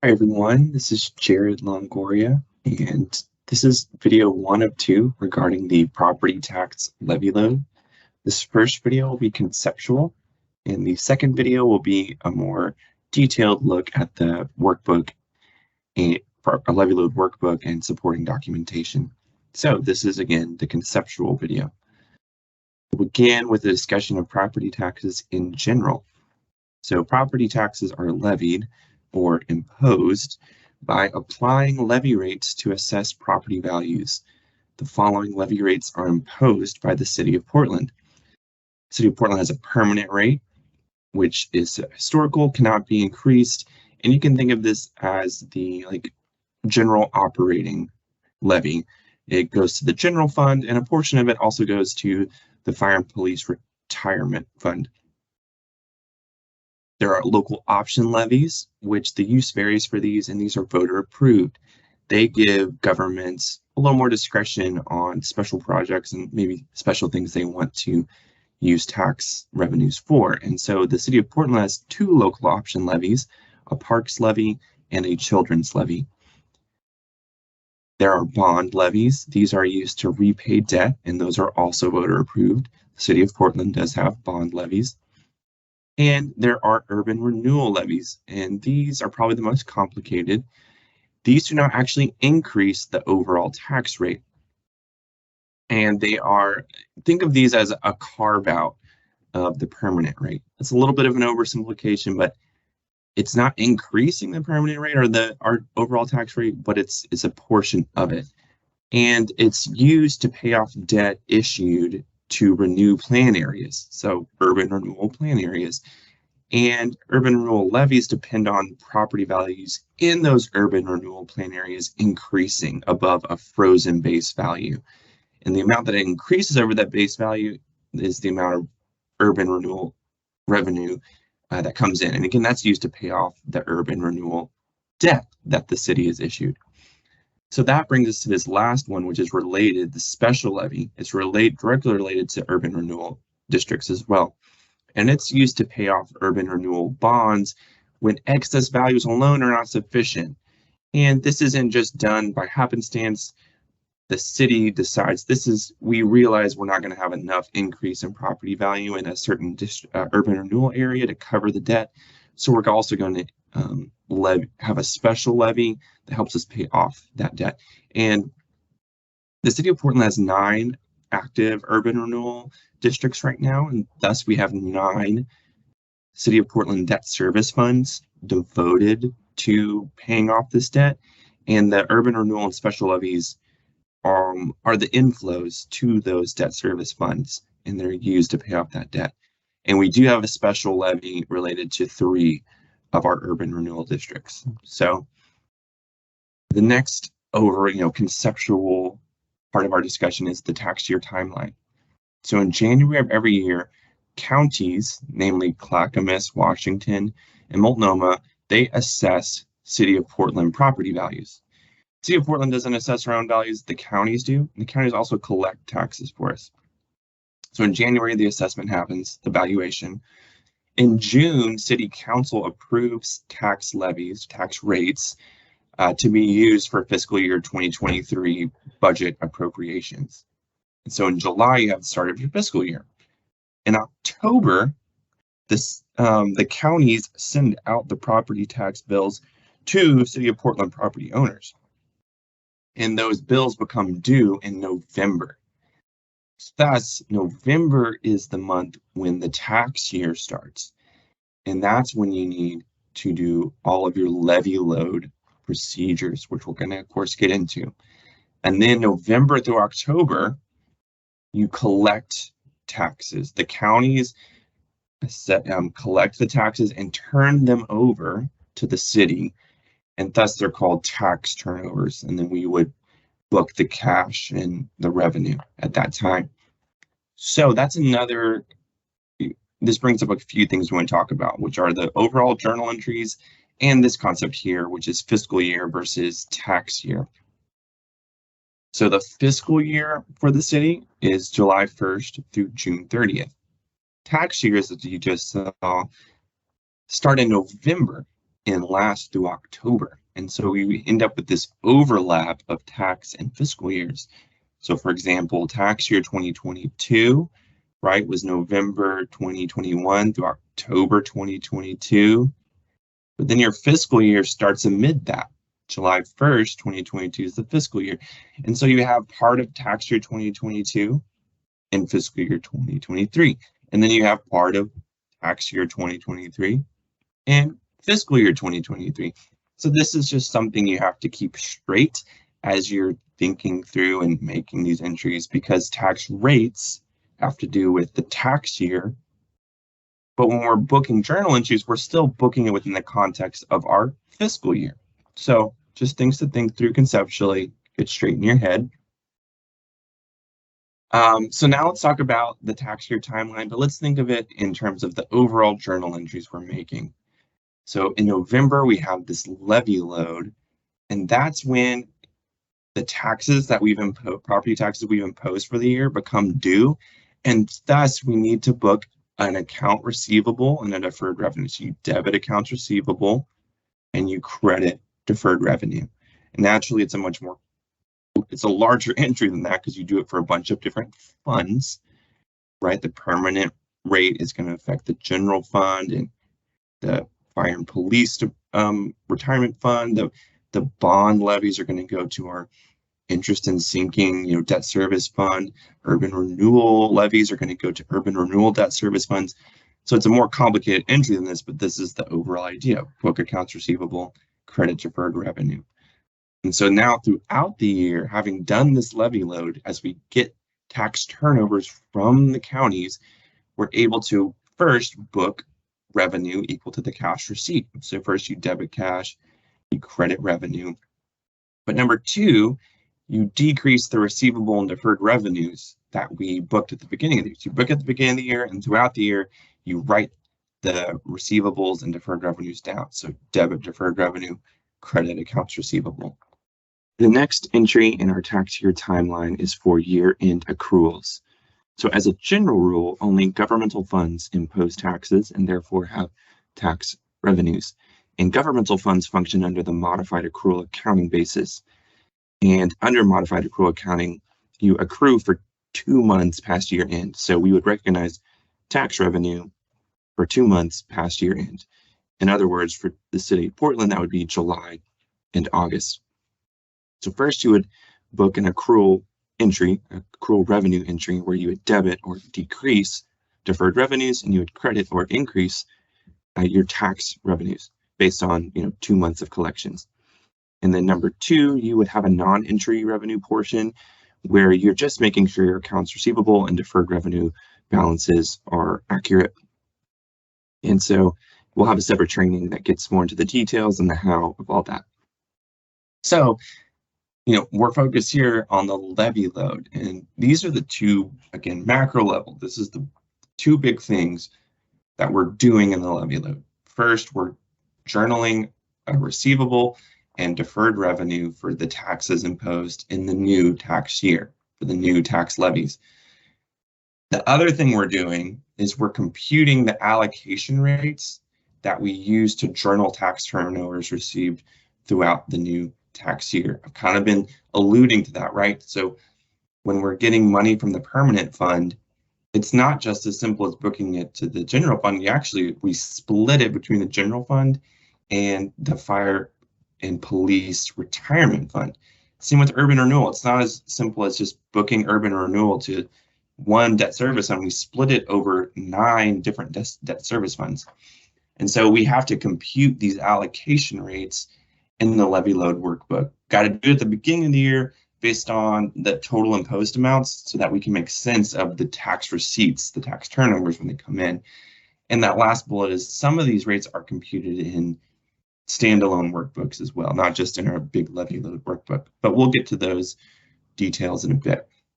Hi everyone, this is Jared Longoria, and this is video 1 of 2 regarding the property tax levy load. This first video will be conceptual, and the second video will be a more detailed look at the workbook, a levy load workbook, and supporting documentation. So this is again the conceptual video. We'll begin with a discussion of property taxes in general. So property taxes are levied or imposed by applying levy rates to assess property values. The following levy rates are imposed by the City of Portland. The City of Portland has a permanent rate, which is historical, cannot be increased, and you can think of this as the general operating levy. It goes to the general fund, and a portion of it also goes to the Fire and Police Retirement Fund. There are local option levies, which the use varies for these, and these are voter approved. They give governments a little more discretion on special projects and maybe special things they want to use tax revenues for. And so the City of Portland has 2 local option levies, a parks levy and a children's levy. There are bond levies. These are used to repay debt, and those are also voter approved. The City of Portland does have bond levies. And there are urban renewal levies, and these are probably the most complicated. These do not actually increase the overall tax rate. And they are, think of these as a carve out of the permanent rate. It's a little bit of an oversimplification, but it's not increasing the permanent rate or our overall tax rate, but it's a portion of it. And it's used to pay off debt issued to renew plan areas, so urban renewal plan areas. And urban renewal levies depend on property values in those urban renewal plan areas increasing above a frozen base value. And the amount that it increases over that base value is the amount of urban renewal revenue that comes in. And again, that's used to pay off the urban renewal debt that the city has issued. So that brings us to this last one, which is related, the special levy. It's directly related to urban renewal districts as well. And it's used to pay off urban renewal bonds when excess values alone are not sufficient. And this isn't just done by happenstance. The city decides we realize we're not going to have enough increase in property value in a certain urban renewal area to cover the debt. So we're also going to have a special levy that helps us pay off that debt. And the City of Portland has 9 active urban renewal districts right now, and thus we have 9 City of Portland debt service funds devoted to paying off this debt. And the urban renewal and special levies are the inflows to those debt service funds, and they're used to pay off that debt. And we do have a special levy related to 3 of our urban renewal districts. So the next conceptual part of our discussion is the tax year timeline. So in January of every year, counties, namely Clackamas, Washington, and Multnomah, they assess City of Portland property values. City of Portland doesn't assess our own values, the counties do. And the counties also collect taxes for us. So in January, the assessment happens, the valuation. In June, City Council approves tax levies, tax rates, to be used for fiscal year 2023 budget appropriations. And so in July, you have the start of your fiscal year. In October, the counties send out the property tax bills to City of Portland property owners. And those bills become due in November. Thus, November is the month when the tax year starts. And that's when you need to do all of your levy load procedures, which we're going to, of course, get into. And then November through October, you collect taxes. The counties collect the taxes and turn them over to the city. And thus they're called tax turnovers. And then we would book the cash and the revenue at that time. So that's this brings up a few things we want to talk about, which are the overall journal entries and this concept here, which is fiscal year versus tax year. So the fiscal year for the city is July 1st through June 30th. Tax years, as you just saw, start in November and last through October. And so we end up with this overlap of tax and fiscal years. So for example, tax year 2022, right, was November 2021 through October 2022. But then your fiscal year starts amid that. July 1st, 2022 is the fiscal year. And so you have part of tax year 2022 and fiscal year 2023. And then you have part of tax year 2023 and fiscal year 2023. So this is just something you have to keep straight as you're thinking through and making these entries, because tax rates have to do with the tax year. But when we're booking journal entries, we're still booking it within the context of our fiscal year. So just things to think through conceptually, get straight in your head. So now let's talk about the tax year timeline, but let's think of it in terms of the overall journal entries we're making. So in November, we have this levy load, and that's when the taxes that we've imposed, property taxes we've imposed for the year, become due, and thus we need to book an account receivable and a deferred revenue. So you debit accounts receivable and you credit deferred revenue. And naturally, it's a larger entry than that because you do it for a bunch of different funds, right? The permanent rate is going to affect the general fund and the fire and police retirement fund. The bond levies are going to go to our interest in sinking, debt service fund. Urban renewal levies are going to go to urban renewal debt service funds. So it's a more complicated entry than this, but this is the overall idea: book accounts receivable, credit deferred revenue. And so now throughout the year, having done this levy load, as we get tax turnovers from the counties, we're able to first book revenue equal to the cash receipt. So first you debit cash, you credit revenue. But number two, you decrease the receivable and deferred revenues that we booked at the beginning of the year. So you book at the beginning of the year, and throughout the year, you write the receivables and deferred revenues down. So debit deferred revenue, credit accounts receivable. The next entry in our tax year timeline is for year-end accruals. So as a general rule, only governmental funds impose taxes and therefore have tax revenues. And governmental funds function under the modified accrual accounting basis. And under modified accrual accounting, you accrue for 2 months past year end. So we would recognize tax revenue for 2 months past year end. In other words, for the city of Portland, that would be July and August. So first you would book an accrual revenue entry, where you would debit or decrease deferred revenues, and you would credit or increase your tax revenues based on 2 months of collections. And then number two, you would have a non-entry revenue portion where you're just making sure your accounts receivable and deferred revenue balances are accurate. And so we'll have a separate training that gets more into the details and the how of all that. So, we're focused here on the levy load, and these are the two, again, macro level. This is the two big things that we're doing in the levy load. First, we're journaling a receivable and deferred revenue for the taxes imposed in the new tax year, for the new tax levies. The other thing we're doing is we're computing the allocation rates that we use to journal tax turnovers received throughout the new tax year. I've kind of been alluding to that, right? So when we're getting money from the permanent fund, it's not just as simple as booking it to the general fund. We split it between the general fund and the fire and police retirement fund. Same with urban renewal. It's not as simple as just booking urban renewal to one debt service fund. We split it over 9 different debt service funds. And so we have to compute these allocation rates in the levy load workbook. Got to do it at the beginning of the year based on the total imposed amounts so that we can make sense of the tax receipts, the tax turnovers when they come in. And that last bullet is some of these rates are computed in standalone workbooks as well, not just in our big levy load workbook, but we'll get to those details in a bit.